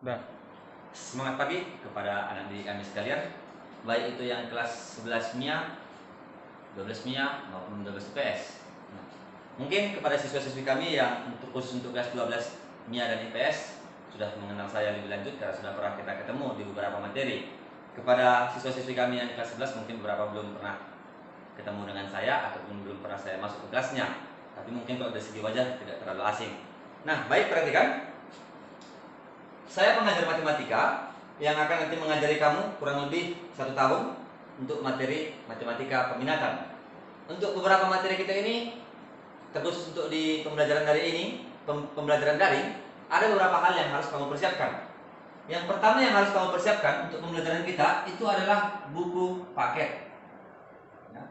Udah. Semangat pagi kepada anak didik kami sekalian, baik itu yang kelas 11 MIA, 12 MIA maupun 12 IPS. Nah, mungkin kepada siswa-siswi kami yang khusus untuk kelas 12 MIA dan IPS sudah mengenal saya lebih lanjut karena sudah pernah kita ketemu di beberapa materi. Kepada siswa-siswi kami yang kelas 11 mungkin beberapa belum pernah ketemu dengan saya ataupun belum pernah saya masuk ke kelasnya. Tapi mungkin kalau dari segi wajah tidak terlalu asing. Nah, baik, perhatikan. Saya pengajar matematika yang akan nanti mengajari kamu kurang lebih 1 tahun untuk materi matematika peminatan. Untuk beberapa materi kita ini, terkhusus untuk di pembelajaran dari ini, pembelajaran daring, ada beberapa hal yang harus kamu persiapkan. Yang pertama yang harus kamu persiapkan untuk pembelajaran kita itu adalah buku paket. Ya.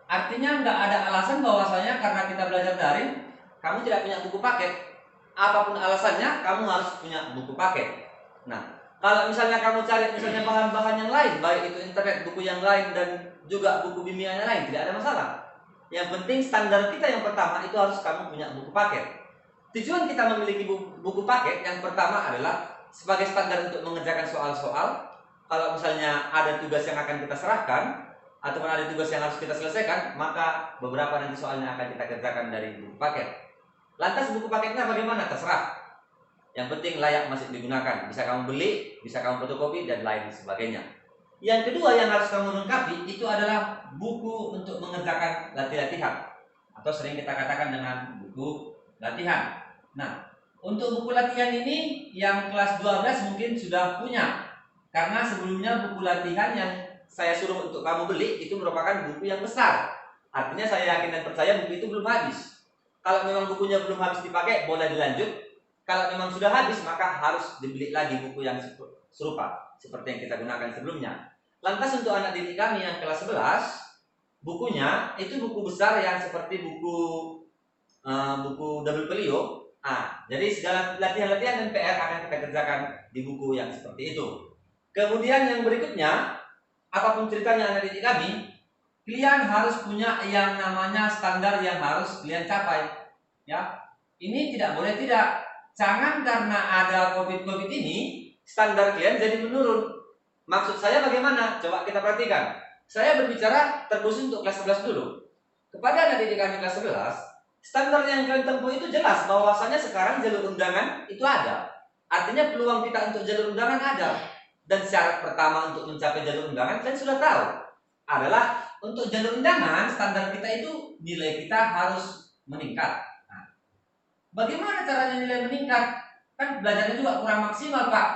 Artinya nggak ada alasan bahwasanya karena kita belajar daring, kamu tidak punya buku paket. Apapun alasannya, kamu harus punya buku paket. Nah, kalau misalnya kamu cari misalnya bahan-bahan yang lain, baik itu internet, buku yang lain, dan juga buku bimbingan yang lain, tidak ada masalah. Yang penting standar kita yang pertama itu harus kamu punya buku paket. Tujuan kita memiliki buku paket yang pertama adalah sebagai standar untuk mengerjakan soal-soal. Kalau misalnya ada tugas yang akan kita serahkan, ataupun ada tugas yang harus kita selesaikan, maka beberapa nanti soalnya akan kita kerjakan dari buku paket. Lantas buku paketnya bagaimana? Terserah. Yang penting layak masih digunakan. Bisa kamu beli, bisa kamu fotokopi, dan lain sebagainya. Yang kedua yang harus kamu lengkapi itu adalah buku untuk mengerjakan latihan. Atau sering kita katakan dengan buku latihan. Nah, untuk buku latihan ini yang kelas 12 mungkin sudah punya. Karena sebelumnya buku latihan yang saya suruh untuk kamu beli itu merupakan buku yang besar. Artinya saya yakin dan percaya buku itu belum habis. Kalau memang bukunya belum habis dipakai, boleh dilanjut. Kalau memang sudah habis, maka harus dibeli lagi buku yang serupa seperti yang kita gunakan sebelumnya. Lantas untuk anak didik kami yang kelas 11, bukunya itu buku besar yang seperti buku double folio. Jadi segala latihan-latihan dan PR akan kita kerjakan di buku yang seperti itu. Kemudian yang berikutnya, apapun ceritanya anak didik kami, kalian harus punya yang namanya standar yang harus kalian capai. Ya, ini tidak boleh tidak. Jangan karena ada COVID ini, standar kalian jadi menurun. Maksud saya bagaimana? Coba kita perhatikan. Saya berbicara terkhusus untuk kelas 11 dulu. Kepada anak didik kami kelas 11, standar yang kalian tempuh itu jelas bahwasanya sekarang jalur undangan itu ada. Artinya peluang kita untuk jalur undangan ada. Dan syarat pertama untuk mencapai jalur undangan kalian sudah tahu adalah untuk jalur undangan standar kita itu nilai kita harus meningkat. Nah, bagaimana caranya nilai meningkat? Kan belajarnya juga kurang maksimal, Pak.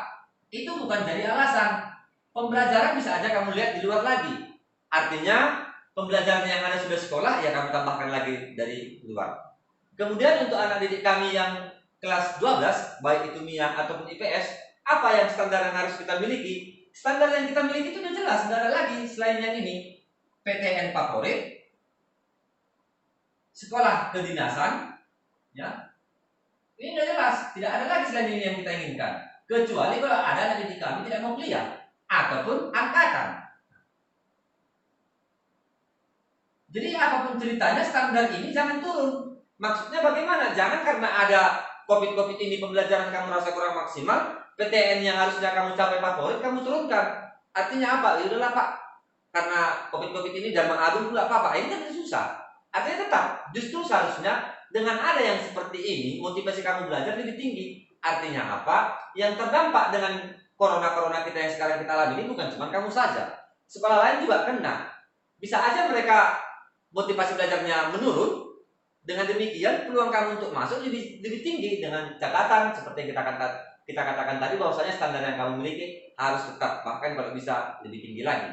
Itu bukan jadi alasan. Pembelajaran bisa aja kamu lihat di luar lagi. Artinya pembelajaran yang ada sudah sekolah ya kamu tambahkan lagi dari luar. Kemudian untuk anak didik kami yang kelas 12, baik itu MIA ataupun IPS, apa yang standar yang harus kita miliki? Standar yang kita miliki itu sudah jelas, nggak ada lagi selain yang ini. PTN favorit, sekolah kedinasan, ya. Ini sudah jelas, tidak ada lagi selain ini yang kita inginkan. Kecuali kalau ada anak didik kami tidak mau kuliah ataupun angkatan. Jadi apapun ceritanya standar ini jangan turun. Maksudnya bagaimana? Jangan karena ada COVID ini pembelajaran kamu rasa kurang maksimal, PTN yang harusnya kamu capai favorit kamu turunkan. Artinya apa? Ya udahlah Pak, karena COVID ini jamaah agung pula apa-apa. Ini kan susah. Artinya tetap, justru seharusnya dengan ada yang seperti ini, motivasi kamu belajar lebih tinggi. Artinya apa? Yang terdampak dengan corona kita yang sekarang kita alami ini bukan cuma kamu saja. Sekolah lain juga kena. Bisa aja mereka motivasi belajarnya menurun. Dengan demikian peluang kamu untuk masuk lebih tinggi dengan catatan seperti yang kita katakan tadi bahwasanya standar yang kamu miliki harus tetap, bahkan kalau bisa lebih tinggi lagi.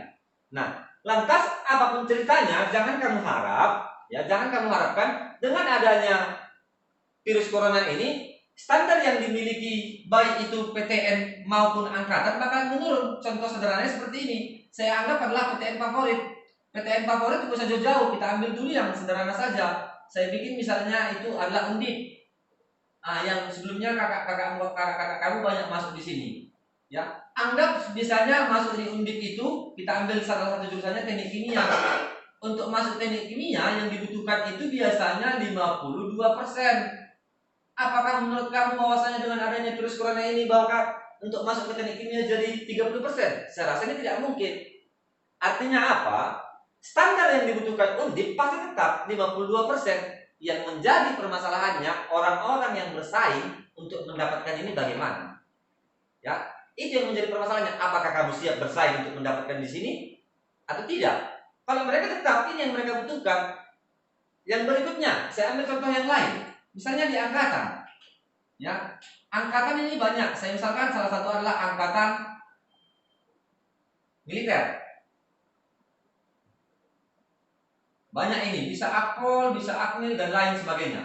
Nah, lantas apapun ceritanya jangan kamu harapkan dengan adanya virus corona ini standar yang dimiliki baik itu PTN maupun angkatan bakal menurun. Contoh sederhananya seperti ini. Saya anggap adalah PTN favorit. PTN favorit itu bisa jauh-jauh. Kita ambil dulu yang sederhana saja. Saya bikin misalnya itu adalah Undip. Yang sebelumnya kakak kamu banyak masuk di sini. Ya, anggap misalnya masuk di Undip itu kita ambil salah satu jurusannya teknik kimia. Untuk masuk teknik kimia yang dibutuhkan itu biasanya 52%. Apakah menurut kamu bahwasanya dengan adanya virus corona ini bakal untuk masuk ke teknik kimia jadi 30%? Saya rasa ini tidak mungkin. Artinya apa? Standar yang dibutuhkan Undip pasti tetap 52%. Yang menjadi permasalahannya orang-orang yang bersaing untuk mendapatkan ini bagaimana? Ya, itu yang menjadi permasalahannya. Apakah kamu siap bersaing untuk mendapatkan di sini atau tidak? Kalau mereka tetap ini yang mereka butuhkan. Yang berikutnya, saya ambil contoh yang lain. Misalnya di angkatan. Ya, angkatan ini banyak. Saya misalkan salah satu adalah angkatan militer. Banyak ini, bisa akpol, bisa akmil, dan lain sebagainya.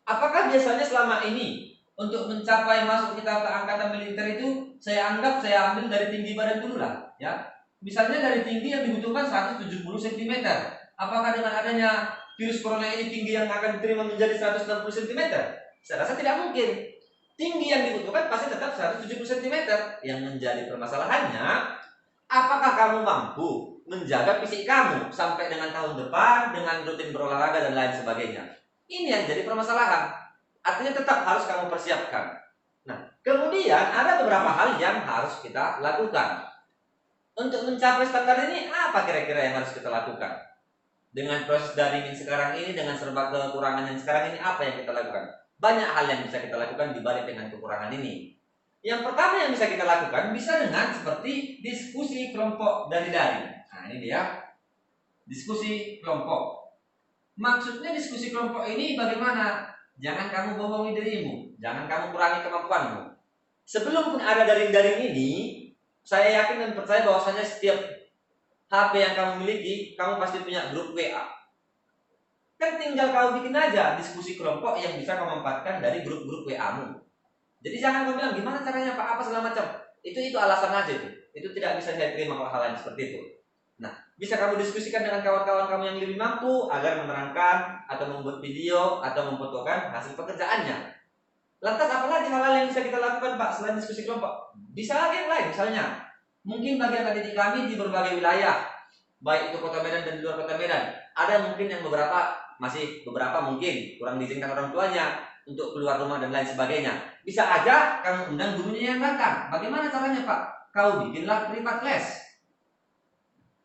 Apakah biasanya selama ini untuk mencapai masuk kita ke angkatan militer itu saya ambil dari tinggi badan dulu lah, ya. Misalnya dari tinggi yang dibutuhkan 170 cm. Apakah dengan adanya virus corona ini tinggi yang akan diterima menjadi 160 cm? Saya rasa tidak mungkin. Tinggi yang dibutuhkan pasti tetap 170 cm. Yang menjadi permasalahannya, apakah kamu mampu menjaga fisik kamu sampai dengan tahun depan dengan rutin berolahraga dan lain sebagainya? Ini yang jadi permasalahan. Artinya tetap harus kamu persiapkan. Nah, kemudian ada beberapa hal yang harus kita lakukan. Untuk mencapai standar ini, apa kira-kira yang harus kita lakukan? Dengan proses daring yang sekarang ini, dengan serba kekurangan yang sekarang ini, apa yang kita lakukan? Banyak hal yang bisa kita lakukan dibalik dengan kekurangan ini. Yang pertama yang bisa kita lakukan bisa dengan seperti diskusi kelompok dari daring. Nah, ini dia diskusi kelompok. Maksudnya diskusi kelompok ini bagaimana? Jangan kamu bohongi dirimu, jangan kamu kurangi kemampuanmu. Sebelum pun ada daring-daring ini, saya yakin dan percaya bahwasanya setiap HP yang kamu miliki, kamu pasti punya grup WA. Kan tinggal kamu bikin aja diskusi kelompok yang bisa kamu manfaatkan dari grup-grup WA-mu. Jadi jangan kamu bilang gimana caranya Pak, apa segala macam. Itu alasan aja itu. Itu tidak bisa saya terima kalau hal yang seperti itu. Nah, bisa kamu diskusikan dengan kawan-kawan kamu yang lebih mampu agar menerangkan atau membuat video atau memfotokan hasil pekerjaannya. Lantas apalagi hal-hal yang bisa kita lakukan Pak selain diskusi kelompok? Bisa lagi yang lain, misalnya mungkin bagi anak didik kami di berbagai wilayah, baik itu Kota Medan dan di luar Kota Medan, ada mungkin yang beberapa mungkin kurang diizinkan orang tuanya untuk keluar rumah dan lain sebagainya. Bisa aja kamu undang gurunya yang datang. Bagaimana caranya Pak? Kau bikinlah privat les,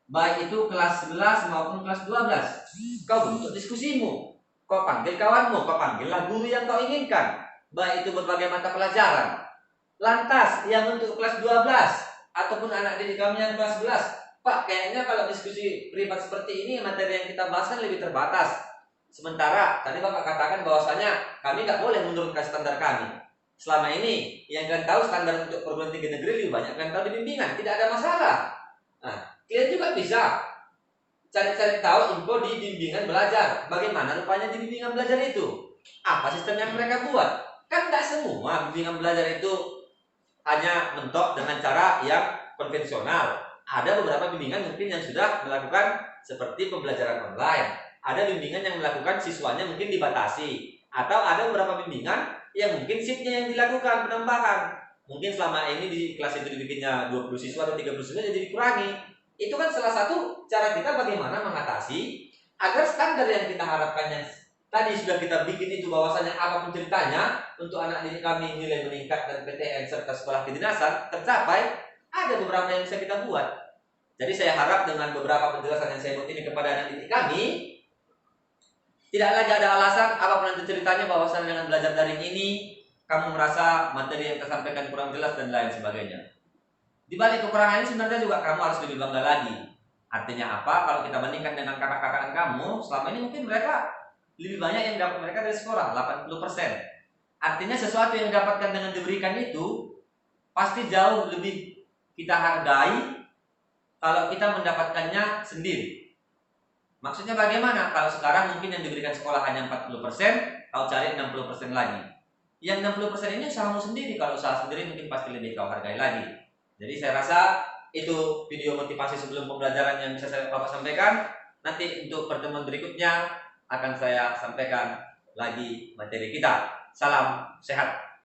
baik itu kelas 11 maupun kelas 12. Kau bentuk diskusimu, kau panggil kawanmu, kau panggillah guru yang kau inginkan, baik itu berbagai mata pelajaran. Lantas yang untuk kelas 12 ataupun anak didik kami yang kelas 11, Pak, kayaknya kalau diskusi privat seperti ini materi yang kita bahas kan lebih terbatas. Sementara tadi Bapak katakan bahwasanya kami nggak boleh menurunkan standar kami. Selama ini yang kalian tahu standar untuk perguruan tinggi negeri lebih banyak kalian tahu di bimbingan, tidak ada masalah. Nah, kalian juga bisa cari-cari tahu info di bimbingan belajar. Bagaimana rupanya di bimbingan belajar itu? Apa sistem yang mereka buat? Kan tidak semua bimbingan belajar itu hanya mentok dengan cara yang konvensional. Ada beberapa bimbingan mungkin yang sudah melakukan seperti pembelajaran online. Ada bimbingan yang melakukan siswanya mungkin dibatasi. Atau ada beberapa bimbingan yang mungkin shiftnya yang dilakukan penambahan. Mungkin selama ini di kelas itu dibikinnya 20 siswa atau 30 siswa jadi dikurangi. Itu kan salah satu cara kita bagaimana mengatasi agar standar yang kita harapkan yang tadi sudah kita bikin itu bahwasanya apapun ceritanya untuk anak didik kami nilai meningkat dan PTN serta sekolah kedinasan tercapai. Ada beberapa yang bisa kita buat. Jadi saya harap dengan beberapa penjelasan yang saya buat ini kepada anak didik kami, tidak lagi ada alasan apapun nanti ceritanya bahwasanya dengan belajar daring ini kamu merasa materi yang tersampaikan kurang jelas dan lain sebagainya. Di balik kekurangan ini sebenarnya juga kamu harus lebih bangga lagi. Artinya apa? Kalau kita bandingkan dengan kakak-kakak kamu, selama ini mungkin mereka lebih banyak yang dapat mereka dari sekolah, 80%. Artinya sesuatu yang didapatkan dengan diberikan itu pasti jauh lebih kita hargai kalau kita mendapatkannya sendiri. Maksudnya bagaimana? Kalau sekarang mungkin yang diberikan sekolah hanya 40%, kau cari 60% lagi. Yang 60% ini usahamu sendiri. Kalau usaha sendiri mungkin pasti lebih kau hargai lagi. Jadi saya rasa itu video motivasi sebelum pembelajaran yang bisa Bapak sampaikan. Nanti untuk pertemuan berikutnya akan saya sampaikan lagi materi kita. Salam sehat.